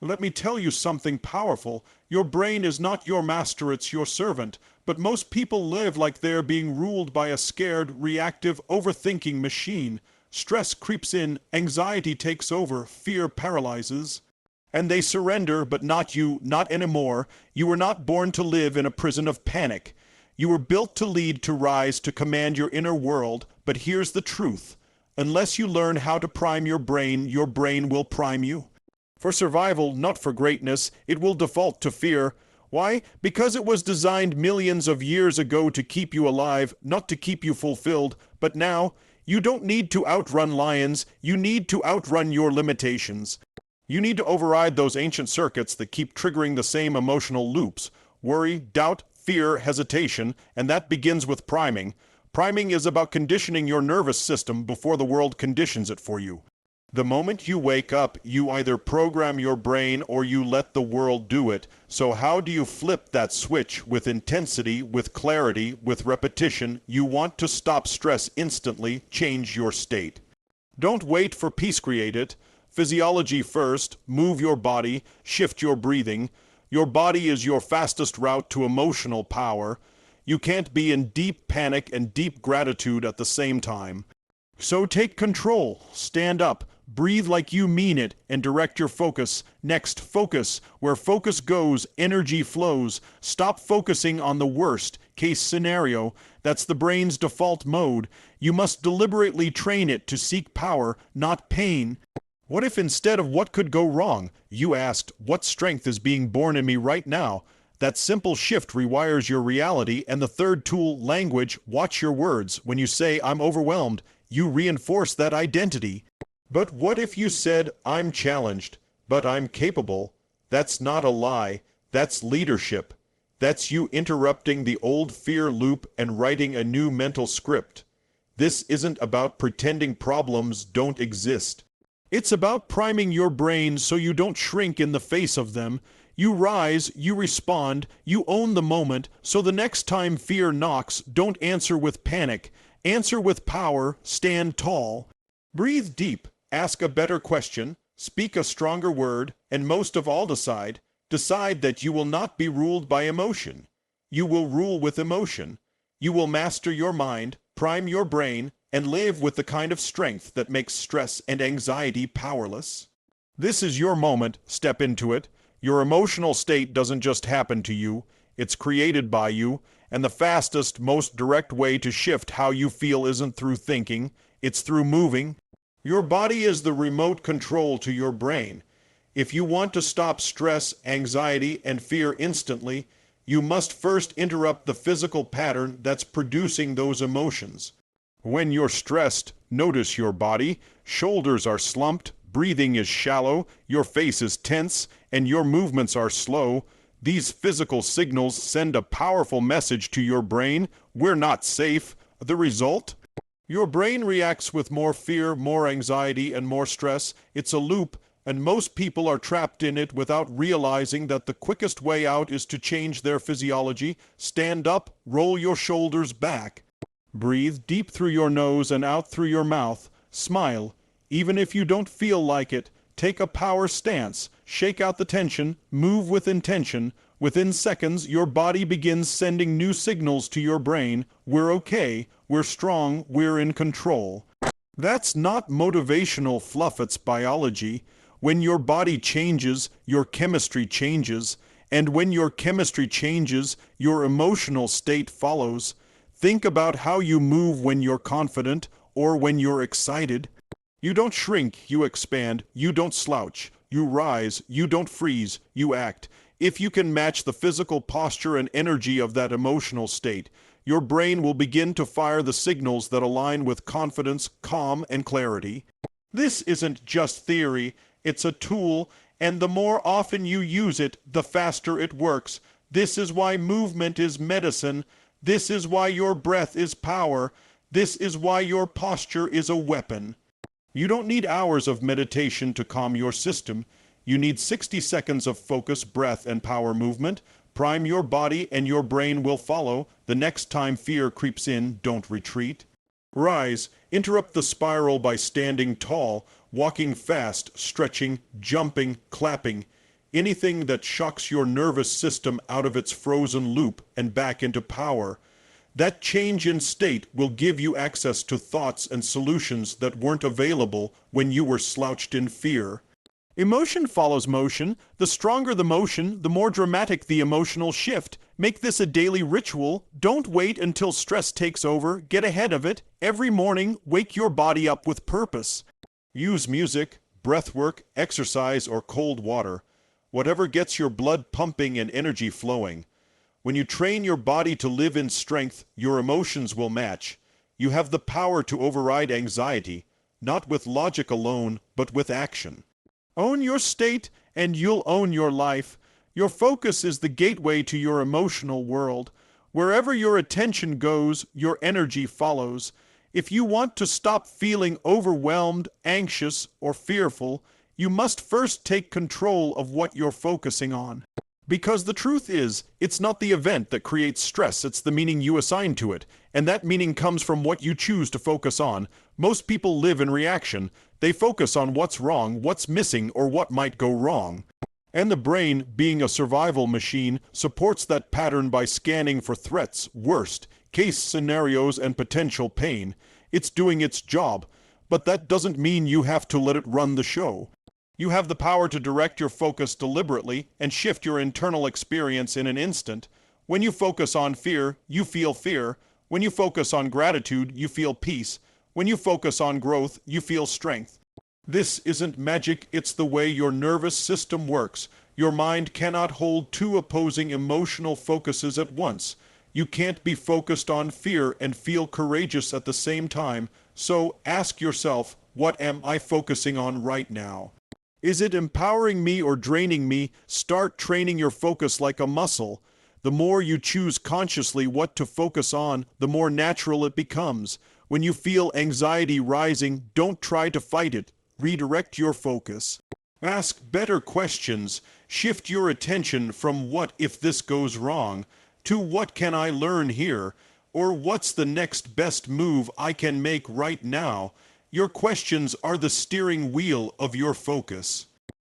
Let me tell you something powerful. Your brain is not your master, it's your servant. But most people live like they're being ruled by a scared, reactive, overthinking machine. Stress creeps in, anxiety takes over, fear paralyzes. And they surrender, but not you, not anymore. You were not born to live in a prison of panic. You were built to lead, to rise, to command your inner world. But here's the truth. Unless you learn how to prime your brain will prime you. For survival, not for greatness, it will default to fear. Why? Because it was designed millions of years ago to keep you alive, not to keep you fulfilled. But now, you don't need to outrun lions, you need to outrun your limitations. You need to override those ancient circuits that keep triggering the same emotional loops. Worry, doubt, fear, hesitation, and that begins with priming. Priming is about conditioning your nervous system before the world conditions it for you. The moment you wake up, you either program your brain or you let the world do it. So how do you flip that switch? With intensity, with clarity, with repetition. You want to stop stress instantly, change your state. Don't wait for peace, create it. Physiology first, move your body, shift your breathing. Your body is your fastest route to emotional power. You can't be in deep panic and deep gratitude at the same time. So take control, stand up, breathe like you mean it, and direct your focus. Next, focus. Where focus goes, energy flows. Stop focusing on the worst case scenario. That's the brain's default mode. You must deliberately train it to seek power, not pain. What if instead of what could go wrong, you asked, what strength is being born in me right now? That simple shift rewires your reality. And the third tool, language. Watch your words. When you say, I'm overwhelmed, you reinforce that identity. But what if you said, I'm challenged, but I'm capable? That's not a lie. That's leadership. That's you interrupting the old fear loop and writing a new mental script. This isn't about pretending problems don't exist. It's about priming your brain so you don't shrink in the face of them. You rise, you respond, you own the moment, so the next time fear knocks, don't answer with panic. Answer with power, stand tall. Breathe deep, ask a better question, speak a stronger word, and most of all decide that you will not be ruled by emotion. You will rule with emotion. You will master your mind, prime your brain, and live with the kind of strength that makes stress and anxiety powerless. This is your moment, step into it. Your emotional state doesn't just happen to you, it's created by you, and the fastest, most direct way to shift how you feel isn't through thinking, it's through moving. Your body is the remote control to your brain. If you want to stop stress, anxiety, and fear instantly, you must first interrupt the physical pattern that's producing those emotions. When you're stressed, notice your body. Shoulders are slumped, breathing is shallow, your face is tense, and your movements are slow. These physical signals send a powerful message to your brain. We're not safe. The result? Your brain reacts with more fear, more anxiety, and more stress. It's a loop, and most people are trapped in it without realizing that the quickest way out is to change their physiology. Stand up, roll your shoulders back. Breathe deep through your nose and out through your mouth. Smile. Even if you don't feel like it, take a power stance. Shake out the tension. Move with intention. Within seconds, your body begins sending new signals to your brain. We're okay. We're strong. We're in control. That's not motivational fluff, it's biology. When your body changes, your chemistry changes. And when your chemistry changes, your emotional state follows. Think about how you move when you're confident or when you're excited. You don't shrink, you expand. You don't slouch, you rise. You don't freeze, you act. If you can match the physical posture and energy of that emotional state, your brain will begin to fire the signals that align with confidence, calm, and clarity. This isn't just theory, it's a tool, and the more often you use it, the faster it works. This is why movement is medicine. This is why your breath is power. This is why your posture is a weapon. You don't need hours of meditation to calm your system. You need 60 seconds of focus, breath, and power movement. Prime your body and your brain will follow. The next time fear creeps in, don't retreat. Rise. Interrupt the spiral by standing tall, walking fast, stretching, jumping, clapping. anything that shocks your nervous system out of its frozen loop and back into power. That change in state will give you access to thoughts and solutions that weren't available when you were slouched in fear. Emotion follows motion. The stronger the motion, the more dramatic the emotional shift. Make this a daily ritual. Don't wait until stress takes over. Get ahead of it. Every morning, wake your body up with purpose. Use music, breath work, exercise, or cold water. Whatever gets your blood pumping and energy flowing. When you train your body to live in strength, your emotions will match. You have the power to override anxiety, not with logic alone, but with action. Own your state, and you'll own your life. Your focus is the gateway to your emotional world. Wherever your attention goes, your energy follows. If you want to stop feeling overwhelmed, anxious, or fearful, you must first take control of what you're focusing on. Because the truth is, it's not the event that creates stress, it's the meaning you assign to it. And that meaning comes from what you choose to focus on. Most people live in reaction. They focus on what's wrong, what's missing, or what might go wrong. And the brain, being a survival machine, supports that pattern by scanning for threats, worst case scenarios, and potential pain. It's doing its job, but that doesn't mean you have to let it run the show. You have the power to direct your focus deliberately and shift your internal experience in an instant. When you focus on fear, you feel fear. When you focus on gratitude, you feel peace. When you focus on growth, you feel strength. This isn't magic, it's the way your nervous system works. Your mind cannot hold two opposing emotional focuses at once. You can't be focused on fear and feel courageous at the same time. So ask yourself, what am I focusing on right now? Is it empowering me or draining me? Start training your focus like a muscle. The more you choose consciously what to focus on, the more natural it becomes. When you feel anxiety rising, don't try to fight it. Redirect your focus. Ask better questions. Shift your attention from what if this goes wrong to what can I learn here, or what's the next best move I can make right now. Your questions are the steering wheel of your focus.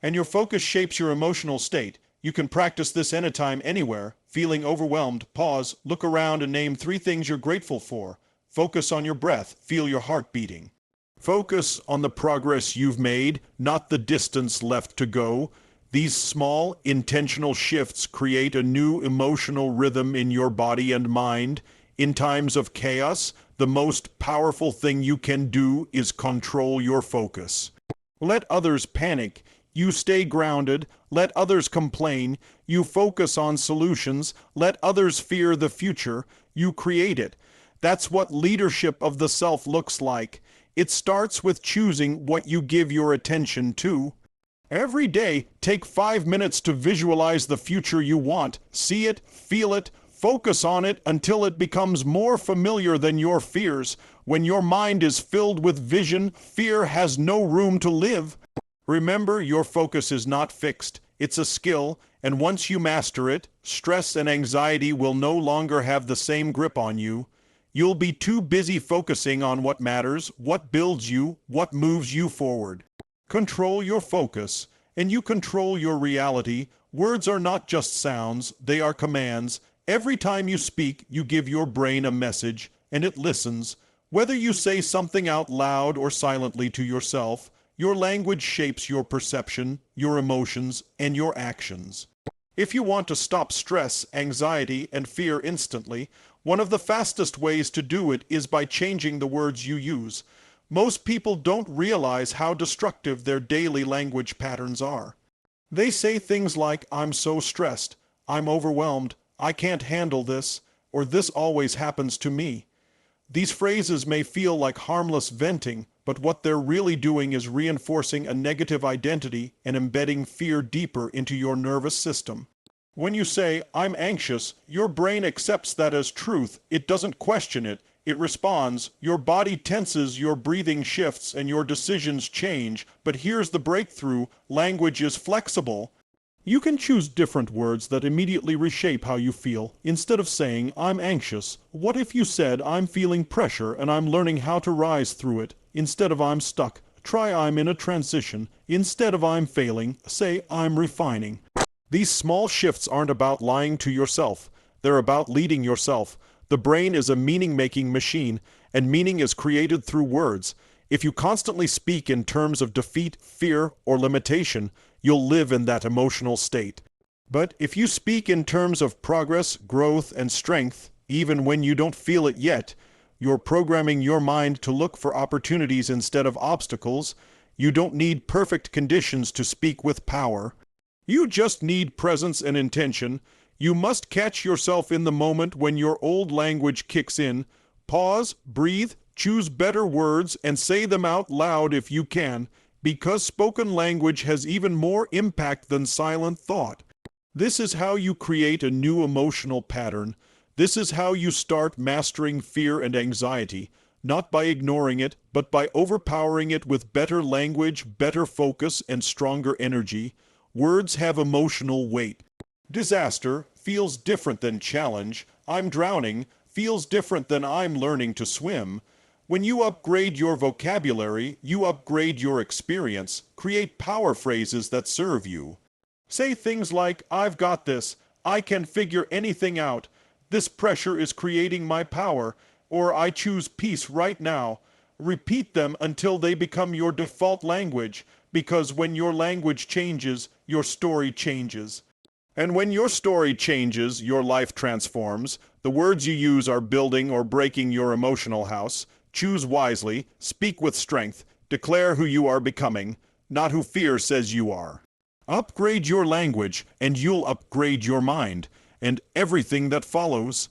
And your focus shapes your emotional state. You can practice this anytime, anywhere. Feeling overwhelmed, pause, look around and name 3 things you're grateful for. Focus on your breath, feel your heart beating. Focus on the progress you've made, not the distance left to go. These small, intentional shifts create a new emotional rhythm in your body and mind. In times of chaos, the most powerful thing you can do is control your focus. Let others panic. You stay grounded. Let others complain. You focus on solutions. Let others fear the future. You create it. That's what leadership of the self looks like. It starts with choosing what you give your attention to. Every day, take 5 minutes to visualize the future you want. See it, feel it, focus on it until it becomes more familiar than your fears. When your mind is filled with vision, fear has no room to live. Remember, your focus is not fixed. It's a skill, and once you master it, stress and anxiety will no longer have the same grip on you. You'll be too busy focusing on what matters, what builds you, what moves you forward. Control your focus, and you control your reality. Words are not just sounds, they are commands. Every time you speak, you give your brain a message, and it listens. Whether you say something out loud or silently to yourself, your language shapes your perception, your emotions, and your actions. If you want to stop stress, anxiety, and fear instantly, one of the fastest ways to do it is by changing the words you use. Most people don't realize how destructive their daily language patterns are. They say things like, "I'm so stressed," "I'm overwhelmed," "I can't handle this," or "this always happens to me." These phrases may feel like harmless venting, but what they're really doing is reinforcing a negative identity and embedding fear deeper into your nervous system. When you say, "I'm anxious," your brain accepts that as truth. It doesn't question it. It responds. Your body tenses, your breathing shifts, and your decisions change. But here's the breakthrough. Language is flexible. You can choose different words that immediately reshape how you feel. Instead of saying, "I'm anxious," what if you said, "I'm feeling pressure and I'm learning how to rise through it"? Instead of "I'm stuck," try "I'm in a transition." Instead of "I'm failing," say "I'm refining." These small shifts aren't about lying to yourself. They're about leading yourself. The brain is a meaning-making machine, and meaning is created through words. If you constantly speak in terms of defeat, fear, or limitation, you'll live in that emotional state. But if you speak in terms of progress, growth, and strength, even when you don't feel it yet, you're programming your mind to look for opportunities instead of obstacles. You don't need perfect conditions to speak with power. You just need presence and intention. You must catch yourself in the moment when your old language kicks in. Pause, breathe, choose better words, and say them out loud if you can, because spoken language has even more impact than silent thought. This is how you create a new emotional pattern. This is how you start mastering fear and anxiety, not by ignoring it, but by overpowering it with better language, better focus, and stronger energy. Words have emotional weight. Disaster feels different than challenge. I'm drowning feels different than I'm learning to swim. When you upgrade your vocabulary, you upgrade your experience. Create power phrases that serve you. Say things like, I've got this, I can figure anything out, this pressure is creating my power, or I choose peace right now. Repeat them until they become your default language, because when your language changes, your story changes. And when your story changes, your life transforms. The words you use are building or breaking your emotional house. Choose wisely, speak with strength, declare who you are becoming, not who fear says you are. Upgrade your language, and you'll upgrade your mind, and everything that follows.